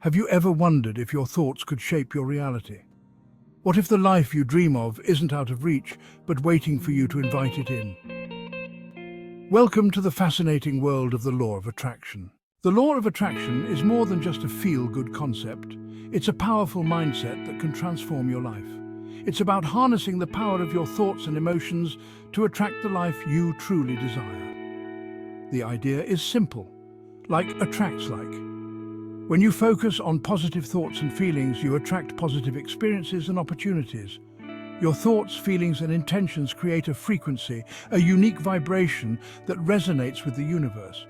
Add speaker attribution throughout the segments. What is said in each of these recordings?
Speaker 1: Have you ever wondered if your thoughts could shape your reality? What if the life you dream of isn't out of reach, but waiting for you to invite it in? Welcome to the fascinating world of the law of attraction. The law of attraction is more than just a feel-good concept. It's a powerful mindset that can transform your life. It's about harnessing the power of your thoughts and emotions to attract the life you truly desire. The idea is simple, like attracts like. When you focus on positive thoughts and feelings, you attract positive experiences and opportunities. Your thoughts, feelings, and intentions create a frequency, a unique vibration that resonates with the universe.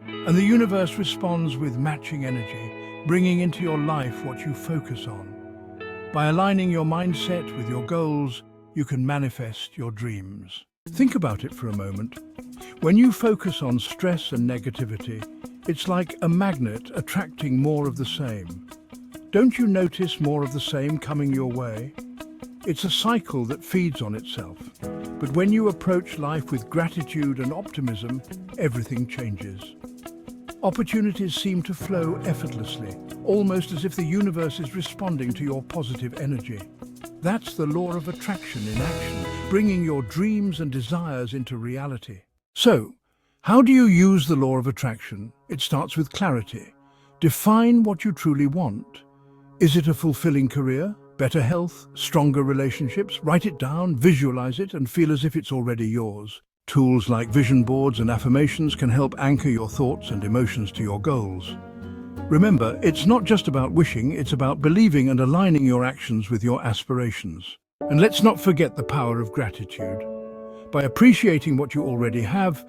Speaker 1: And the universe responds with matching energy, bringing into your life what you focus on. By aligning your mindset with your goals, you can manifest your dreams. Think about it for a moment. When you focus on stress and negativity, it's like a magnet attracting more of the same. Don't you notice more of the same coming your way? It's a cycle that feeds on itself. But when you approach life with gratitude and optimism, everything changes. Opportunities seem to flow effortlessly, almost as if the universe is responding to your positive energy. That's the law of attraction in action, bringing your dreams and desires into reality. So, how do you use the law of attraction? It starts with clarity. Define what you truly want. Is it a fulfilling career, better health, stronger relationships? Write it down, visualize it, and feel as if it's already yours. Tools like vision boards and affirmations can help anchor your thoughts and emotions to your goals. Remember, it's not just about wishing, it's about believing and aligning your actions with your aspirations. And let's not forget the power of gratitude. By appreciating what you already have,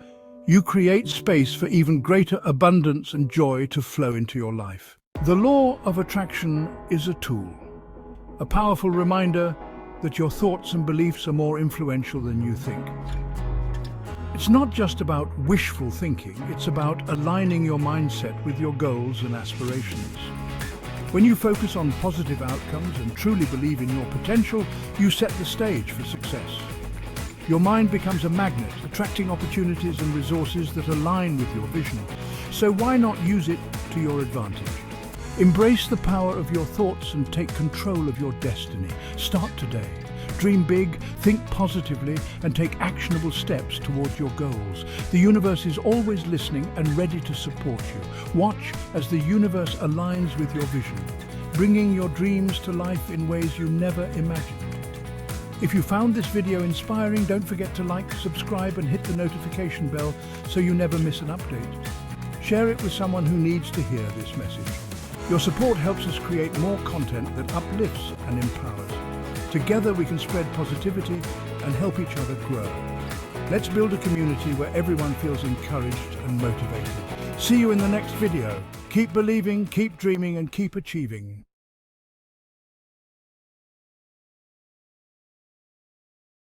Speaker 1: you create space for even greater abundance and joy to flow into your life. The law of attraction is a tool, a powerful reminder that your thoughts and beliefs are more influential than you think. It's not just about wishful thinking, it's about aligning your mindset with your goals and aspirations. When you focus on positive outcomes and truly believe in your potential, you set the stage for success. Your mind becomes a magnet, attracting opportunities and resources that align with your vision. So why not use it to your advantage? Embrace the power of your thoughts and take control of your destiny. Start today. Dream big, think positively, and take actionable steps towards your goals. The universe is always listening and ready to support you. Watch as the universe aligns with your vision, bringing your dreams to life in ways you never imagined. If you found this video inspiring, don't forget to like, subscribe, and hit the notification bell so you never miss an update. Share it with someone who needs to hear this message. Your support helps us create more content that uplifts and empowers. Together we can spread positivity and help each other grow. Let's build a community where everyone feels encouraged and motivated. See you in the next video. Keep believing, keep dreaming, and keep achieving.